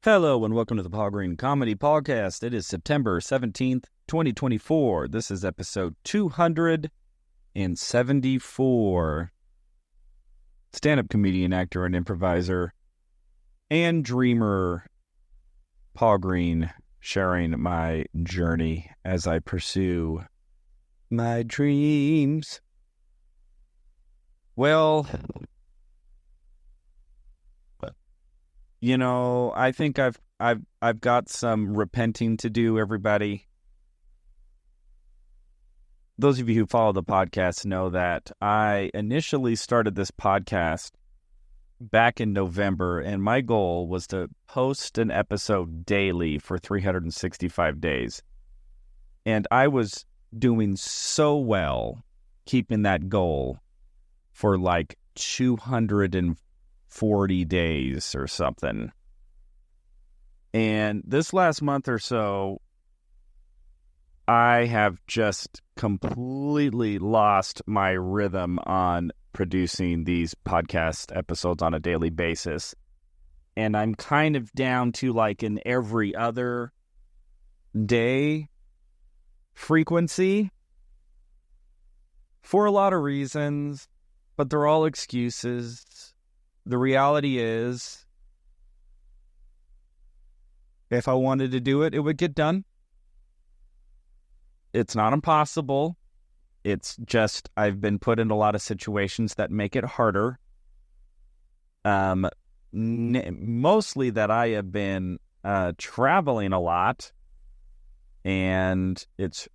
Hello and welcome to the Paul Green Comedy PaulCast. It is September 17th, 2024. This is episode 274. Stand-up comedian, actor, and improviser, and dreamer Paul Green, sharing my journey as I pursue my dreams. Well, I think I've got some repenting to do, everybody. Those of you who follow the podcast know that I initially started this podcast back in November, and my goal was to post an episode daily for 365 days. And I was doing so well keeping that goal for like 240 days or something. And this last month or so, I have just completely lost my rhythm on producing these podcast episodes on a daily basis. And I'm kind of down to like an every other day frequency for a lot of reasons, but they're all excuses. The reality is, if I wanted to do it, it would get done. It's not impossible. It's just I've been put in a lot of situations that make it harder. Mostly that I have been traveling a lot, and it's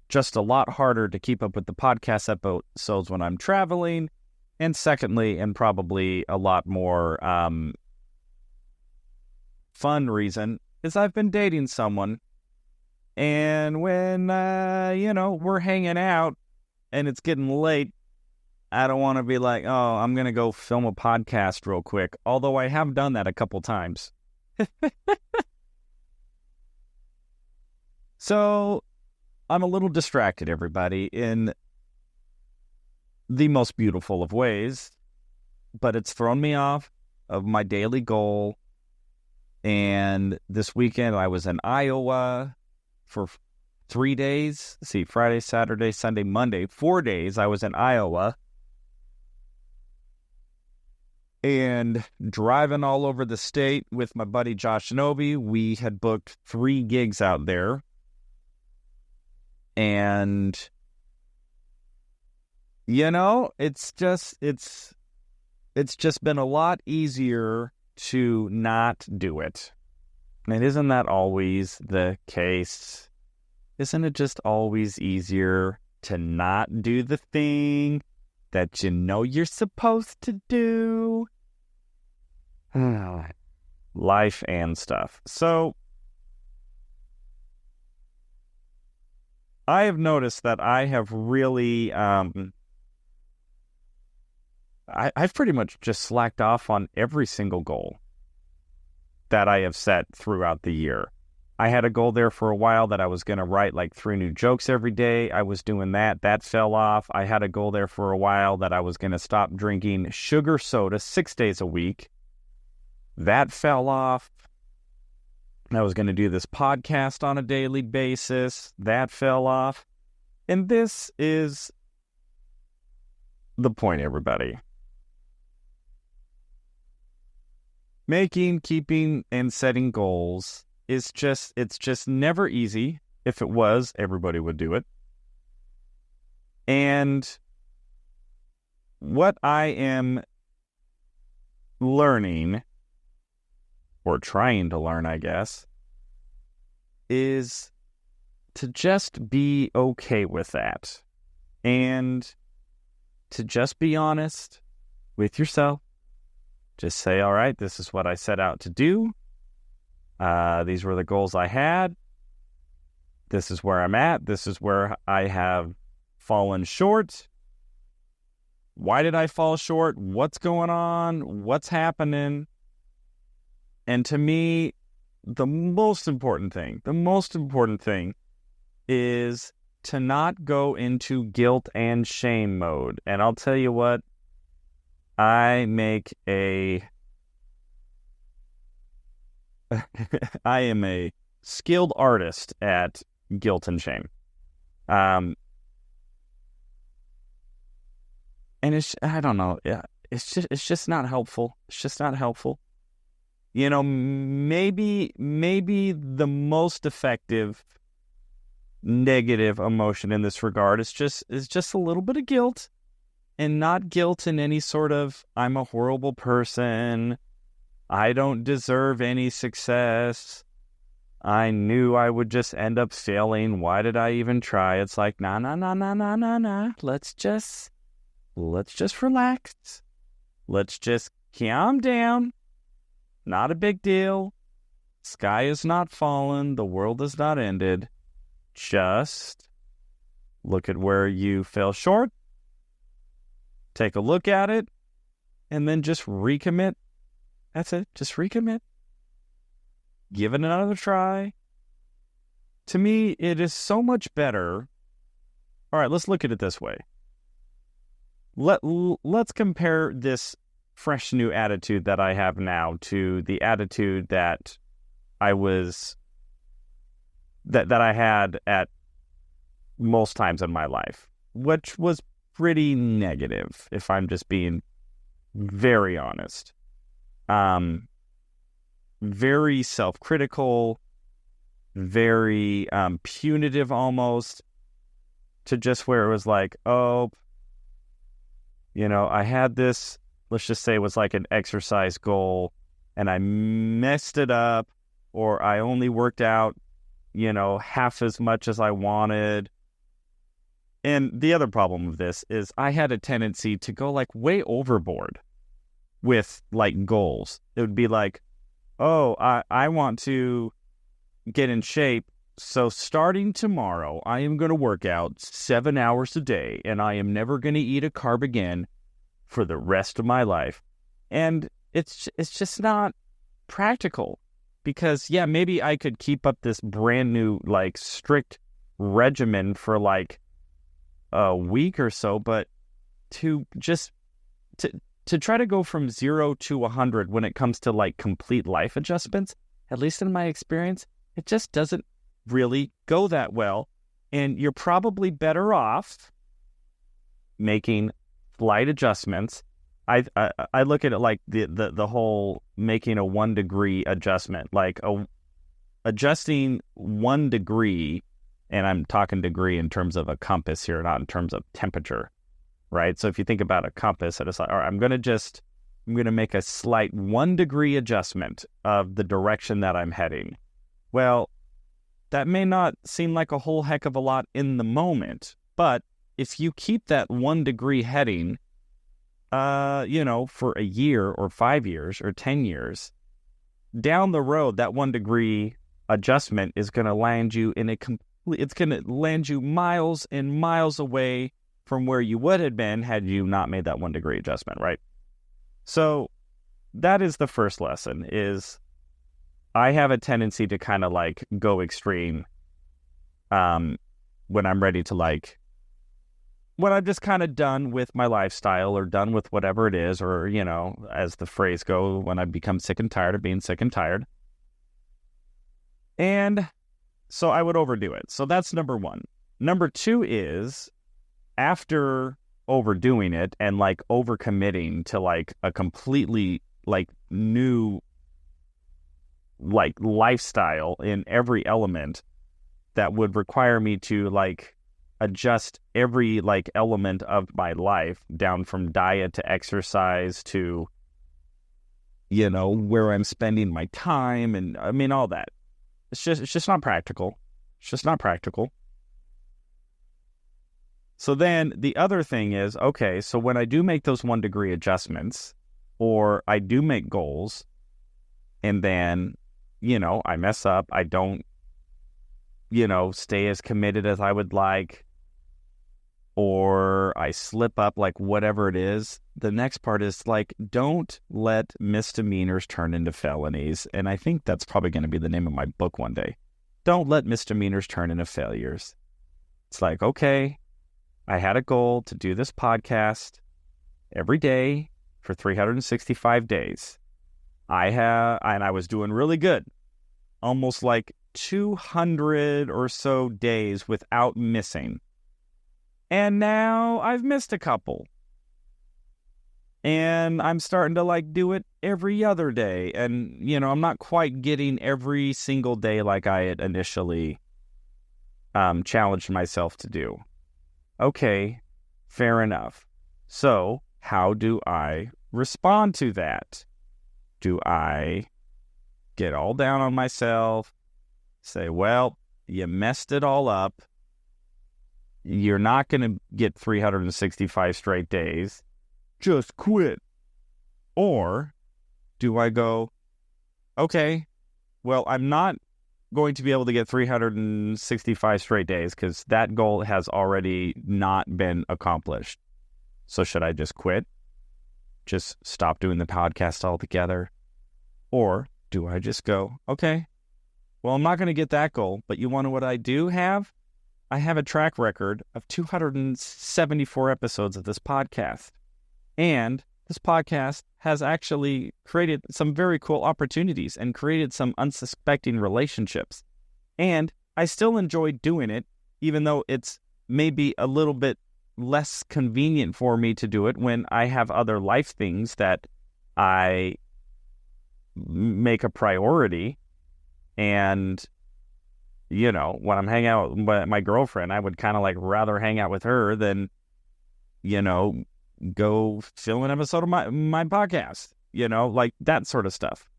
just a lot harder to keep up with the podcast episodes when I'm traveling. And secondly, and probably a lot more fun reason, is I've been dating someone. And when, we're hanging out and it's getting late, I don't want to be like, oh, I'm going to go film a podcast real quick. Although I have done that a couple times. So I'm a little distracted, everybody, in the most beautiful of ways. But it's thrown me off of my daily goal. And this weekend I was in Iowa for 3 days. Let's see, Friday, Saturday, Sunday, Monday, 4 days I was in Iowa. And driving all over the state with my buddy Josh Noby. We had booked 3 gigs out there. And, it's just been a lot easier to not do it. And isn't that always the case? Isn't it just always easier to not do the thing that you know you're supposed to do? Life and stuff. So, I have noticed that I have really, I've pretty much just slacked off on every single goal that I have set throughout the year. I had a goal there for a while that I was going to write like 3 new jokes every day. I was doing that. That fell off. I had a goal there for a while that I was going to stop drinking sugar soda 6 days a week. That fell off. I was going to do this podcast on a daily basis. That fell off. And this is the point, everybody. Making, keeping, and setting goals it's just never easy. If it was, everybody would do it. And what I am learning, or trying to learn, I guess, is to just be okay with that. And to just be honest with yourself. Just say, all right, this is what I set out to do. These were the goals I had. This is where I'm at. This is where I have fallen short. Why did I fall short? What's going on? What's happening? And to me, the most important thing is to not go into guilt and shame mode. And I'll tell you what, I make a I am a skilled artist at guilt and shame. Um, and I don't know. Yeah, it's just not helpful. It's just not helpful. Maybe the most effective negative emotion in this regard is just a little bit of guilt, and not guilt in any sort of I'm a horrible person, I don't deserve any success, I knew I would just end up failing, why did I even try? It's like, nah, nah, nah, nah, nah, nah, nah. Let's just relax. Let's just calm down. Not a big deal. Sky is not fallen. The world is not ended. Just look at where you fell short. Take a look at it. And then just recommit. That's it. Just recommit. Give it another try. To me, it is so much better. All right, let's look at it this way. Let's compare this fresh new attitude that I have now to the attitude that I had at most times in my life, which was pretty negative, if I'm just being very honest. Very self-critical, very punitive almost, to just where it was like, oh, I had this, let's just say it was like an exercise goal, and I messed it up, or I only worked out, half as much as I wanted. And the other problem with this is I had a tendency to go like way overboard with like goals. It would be like, oh, I want to get in shape. So starting tomorrow, I am going to work out 7 hours a day, and I am never going to eat a carb again for the rest of my life. And it's just not practical, because yeah, maybe I could keep up this brand new like strict regimen for like a week or so, but to try to go from 0 to 100 when it comes to like complete life adjustments, at least in my experience, it just doesn't really go that well. And you're probably better off making slight adjustments. I look at it like the whole making a 1 degree adjustment, like adjusting 1 degree, and I'm talking degree in terms of a compass here, not in terms of temperature, right? So if you think about a compass, it's like, all right, I'm going to make a slight 1 degree adjustment of the direction that I'm heading. Well, that may not seem like a whole heck of a lot in the moment, but if you keep that 1 degree heading, for a year or 5 years or 10 years, down the road, that 1 degree adjustment is going to land you it's going to land you miles and miles away from where you would have been had you not made that 1 degree adjustment, right? So that is the first lesson, is I have a tendency to kind of like go extreme when I'm ready to like, when I'm just kind of done with my lifestyle or done with whatever it is, or, as the phrase goes, when I become sick and tired of being sick and tired. And so I would overdo it. So that's number 1. Number 2 is, after overdoing it and like overcommitting to like a completely like new like lifestyle in every element that would require me to like adjust every like element of my life, down from diet to exercise to where I'm spending my time, and I mean all that. It's just not practical. It's just not practical. So then the other thing is, okay, so when I do make those 1 degree adjustments, or I do make goals, and then I mess up, I don't stay as committed as I would like, or I slip up, like whatever it is, the next part is like, don't let misdemeanors turn into felonies. And I think that's probably going to be the name of my book one day. Don't let misdemeanors turn into failures. It's like, okay, I had a goal to do this podcast every day for 365 days. And I was doing really good. almost like 200 or so days without missing. And now I've missed a couple. And I'm starting to like do it every other day. And, I'm not quite getting every single day like I had initially challenged myself to do. Okay, fair enough. So how do I respond to that? Do I get all down on myself, say, well, you messed it all up. You're not going to get 365 straight days. Just quit. Or do I go, okay, well, I'm not going to be able to get 365 straight days because that goal has already not been accomplished. So should I just quit? Just stop doing the podcast altogether? Or do I just go, okay, well, I'm not going to get that goal, but you want to know what I do have? I have a track record of 274 episodes of this podcast. And this podcast has actually created some very cool opportunities and created some unsuspecting relationships. And I still enjoy doing it, even though it's maybe a little bit less convenient for me to do it when I have other life things that I make a priority. And, when I'm hanging out with my girlfriend, I would kind of like rather hang out with her than, go film an episode of my podcast, like that sort of stuff.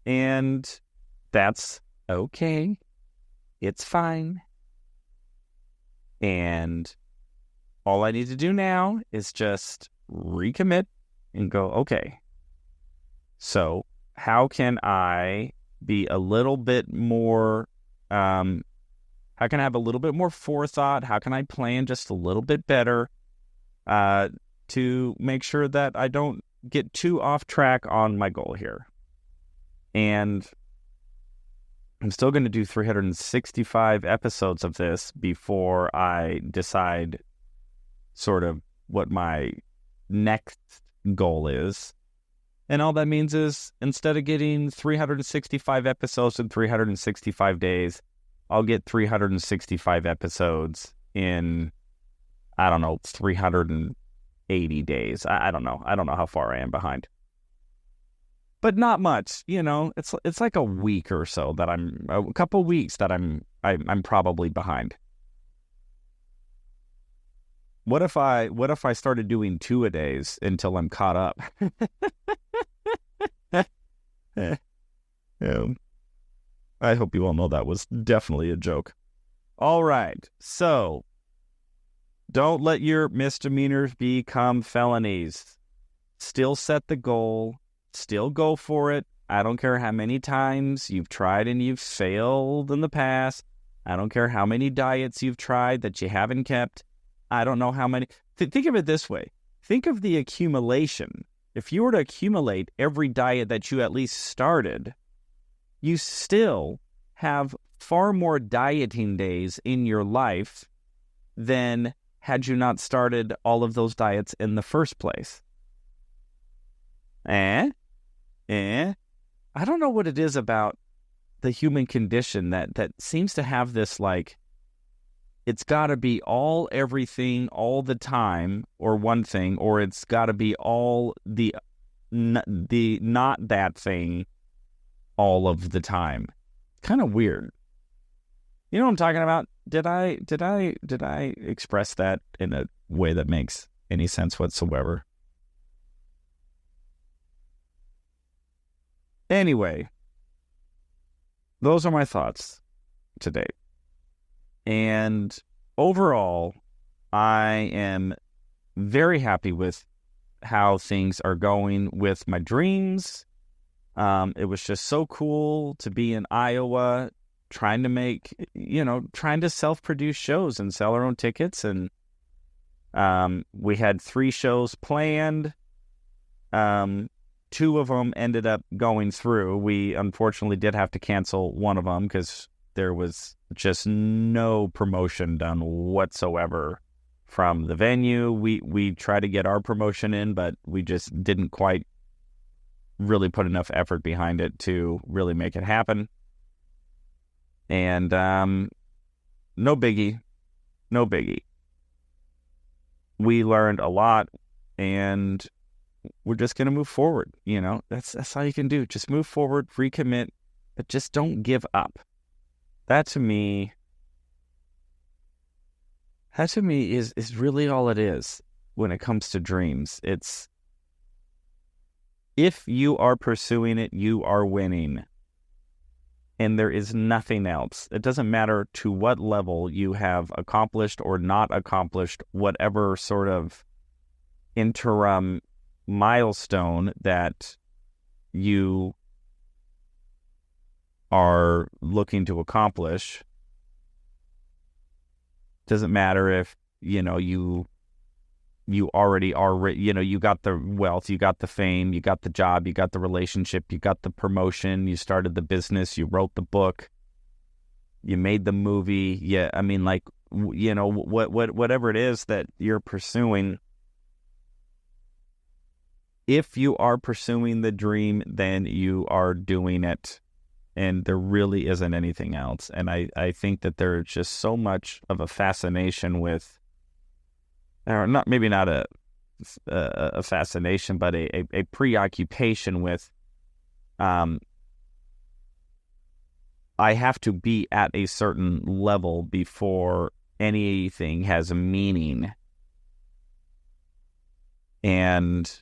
And that's okay. It's fine. And all I need to do now is just recommit and go, okay, so how can I be a little bit more, how can I have a little bit more forethought? How can I plan just a little bit better to make sure that I don't get too off track on my goal here? And I'm still going to do 365 episodes of this before I decide sort of what my next goal is. And all that means is instead of getting 365 episodes in 365 days, I'll get 365 episodes in, 380 days. I don't know. I don't know how far I am behind. But not much, it's like a week or so that a couple weeks that I'm probably behind. What if I started doing 2-a-days until I'm caught up? I hope you all know that was definitely a joke. All right, so don't let your misdemeanors become felonies. Still set the goal. Still go for it. I don't care how many times you've tried and you've failed in the past. I don't care how many diets you've tried that you haven't kept. I don't know how many. Think of it this way. Think of the accumulation. If you were to accumulate every diet that you at least started, you still have far more dieting days in your life than had you not started all of those diets in the first place. I don't know what it is about the human condition that seems to have this, like, it's got to be all everything all the time, or one thing, or it's got to be all the not that thing all of the time. Kind of weird. You know what I'm talking about? Did I express that in a way that makes any sense whatsoever? Anyway, those are my thoughts today. And overall, I am very happy with how things are going with my dreams. It was just so cool to be in Iowa, trying to self-produce shows and sell our own tickets. And we had 3 shows planned. 2 of them ended up going through. We unfortunately did have to cancel one of them because there was just no promotion done whatsoever from the venue. We tried to get our promotion in, but we just didn't quite really put enough effort behind it to really make it happen. And no biggie. No biggie. We learned a lot, and we're just going to move forward. That's all you can do. Just move forward, recommit, but just don't give up. That to me is really all it is when it comes to dreams. It's, if you are pursuing it, you are winning. And there is nothing else. It doesn't matter to what level you have accomplished or not accomplished, whatever sort of interim milestone that you are looking to accomplish. Doesn't matter if, you already are, you got the wealth, you got the fame, you got the job, you got the relationship, you got the promotion, you started the business, you wrote the book, you made the movie. Yeah, I mean, like, whatever it is that you're pursuing, if you are pursuing the dream, then you are doing it. And there really isn't anything else. And I think that there's just so much of a fascination with, or not a fascination, but a preoccupation with, I have to be at a certain level before anything has a meaning. And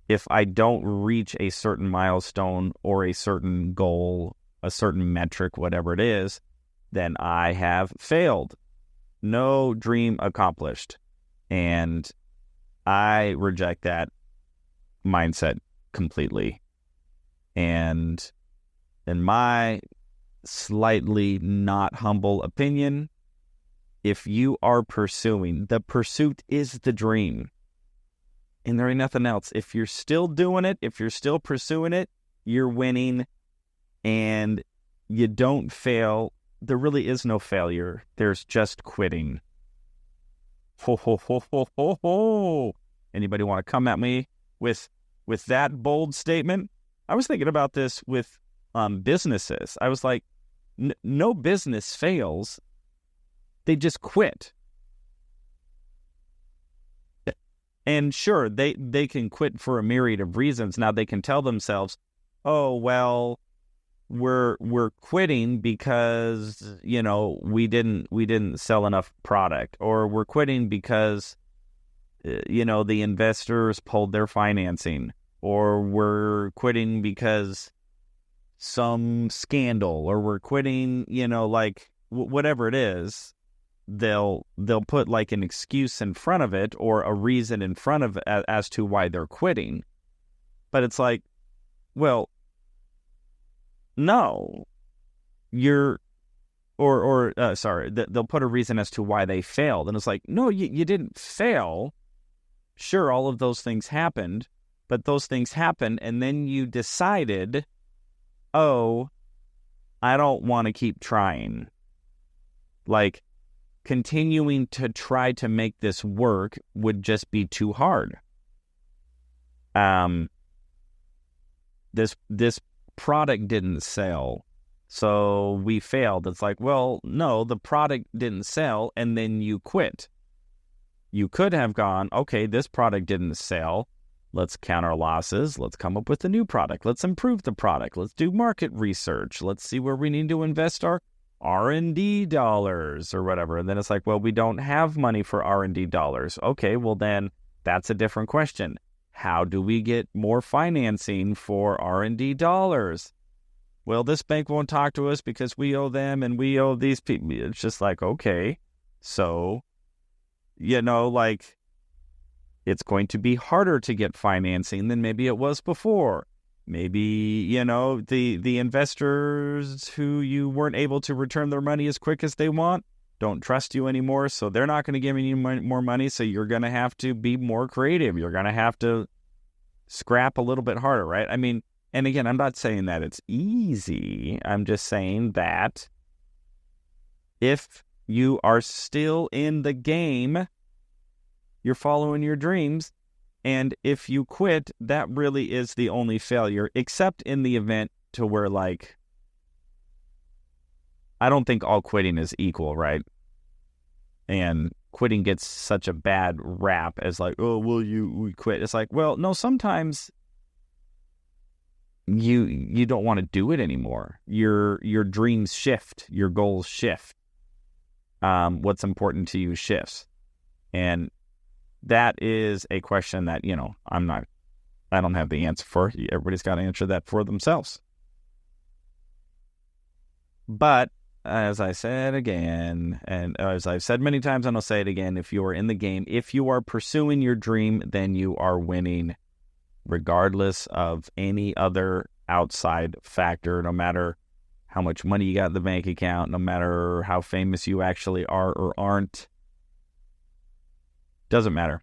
if I don't reach a certain milestone or a certain goal, a certain metric, whatever it is, then I have failed. No dream accomplished. And I reject that mindset completely. And in my slightly not humble opinion, if you are pursuing, the pursuit is the dream. And there ain't nothing else. If you're still doing it, if you're still pursuing it, you're winning, and you don't fail. There really is no failure. There's just quitting. Ho, ho, ho, ho, ho, ho. Anybody want to come at me with that bold statement? I was thinking about this with businesses. I was like, no business fails. They just quit. And sure, they can quit for a myriad of reasons. Now they can tell themselves, oh, well, we're quitting because, we didn't sell enough product, or we're quitting because, the investors pulled their financing, or we're quitting because some scandal, or we're quitting, whatever it is. They'll put like an excuse in front of it, or a reason in front of it as to why they're quitting. But it's like, well, no, they'll put a reason as to why they failed. And it's like, no, you didn't fail. Sure, all of those things happened, but those things happened, and then you decided, oh, I don't want to keep trying. Like, continuing to try to make this work would just be too hard. This product didn't sell, so we failed. It's like, well, no, the product didn't sell, and then you quit. You could have gone, okay, this product didn't sell. Let's count our losses. Let's come up with a new product. Let's improve the product. Let's do market research. Let's see where we need to invest our R&D dollars or whatever. And then it's like, well, we don't have money for R&D dollars. Okay, well then that's a different question. How do we get more financing for R&D dollars? Well, this bank won't talk to us because we owe them and we owe these people. It's just like, okay, so, it's going to be harder to get financing than maybe it was before. Maybe, the investors who you weren't able to return their money as quick as they want don't trust you anymore, so they're not going to give you more money, so you're going to have to be more creative. You're going to have to scrap a little bit harder, right? I mean, and again, I'm not saying that it's easy. I'm just saying that if you are still in the game, you're following your dreams. And if you quit, that really is the only failure, except in the event to where, like, I don't think all quitting is equal, right? And quitting gets such a bad rap as like, oh, well, we quit. It's like, well, no, sometimes you don't want to do it anymore. Your dreams shift, your goals shift. What's important to you shifts. And that is a question that, I don't have the answer for. Everybody's got to answer that for themselves. But as I said again, and as I've said many times, and I'll say it again, if you are in the game, if you are pursuing your dream, then you are winning, regardless of any other outside factor, no matter how much money you got in the bank account, no matter how famous you actually are or aren't. Doesn't matter.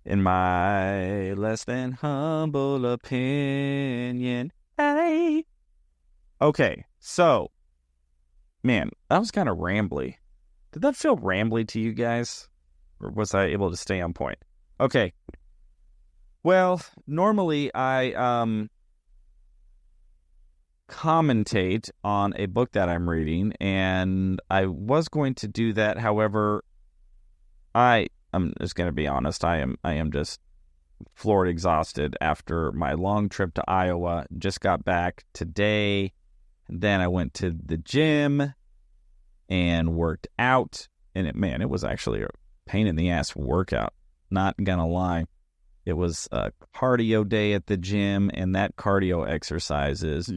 In my less than humble opinion. Hey. Okay, so, man, that was kind of rambly. Did that feel rambly to you guys? Or was I able to stay on point? Okay. Well, normally I commentate on a book that I'm reading, and I was going to do that. However, I'm just going to be honest. I am just floored exhausted after my long trip to Iowa. Just got back today. Then I went to the gym and worked out. And it was actually a pain in the ass workout. Not going to lie. It was a cardio day at the gym, and that cardio exercise is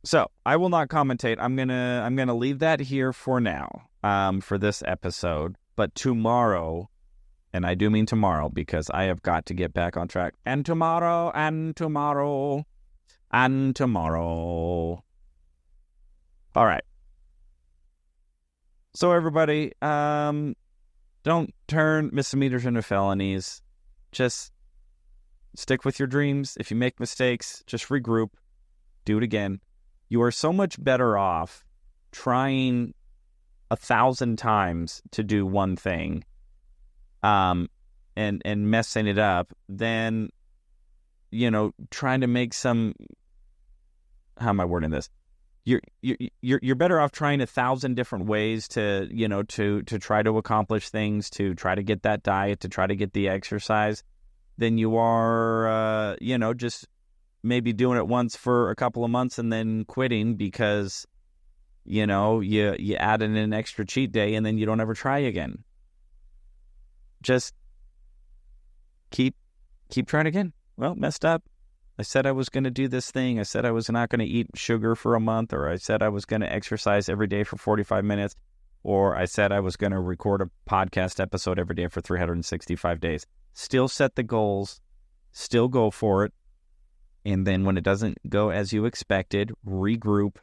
So I will not commentate. I'm gonna leave that here for now, for this episode. But tomorrow, and I do mean tomorrow, because I have got to get back on track. And tomorrow, and tomorrow, and tomorrow. All right. So everybody, don't turn misdemeanors into felonies. Just stick with your dreams. If you make mistakes, just regroup. Do it again. You are so much better off trying 1,000 times to do one thing, and messing it up than, trying to make some. How am I wording this? You're better off trying 1,000 different ways to try to accomplish things, to try to get that diet, to try to get the exercise, than you are just maybe doing it once for a couple of months and then quitting because you add in an extra cheat day and then you don't ever try again. Just keep trying again. Well, messed up. I said I was going to do this thing. I said I was not going to eat sugar for a month, or I said I was going to exercise every day for 45 minutes, or I said I was going to record a podcast episode every day for 365 days. Still set the goals, still go for it, and then when it doesn't go as you expected, regroup.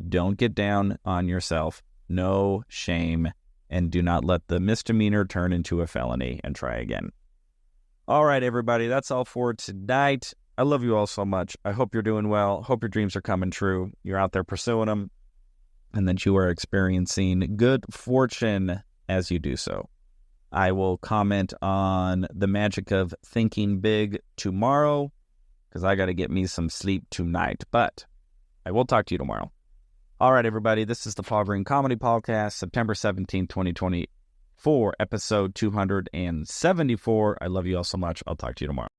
Don't get down on yourself. No shame, and do not let the misdemeanor turn into a felony, and try again. All right, everybody, that's all for tonight. I love you all so much. I hope you're doing well. Hope your dreams are coming true. You're out there pursuing them, and that you are experiencing good fortune as you do so. I will comment on the magic of thinking big tomorrow, because I got to get me some sleep tonight. But I will talk to you tomorrow. All right, everybody. This is the Paul Green Comedy PaulCast, September 17th, 2024, episode 274. I love you all so much. I'll talk to you tomorrow.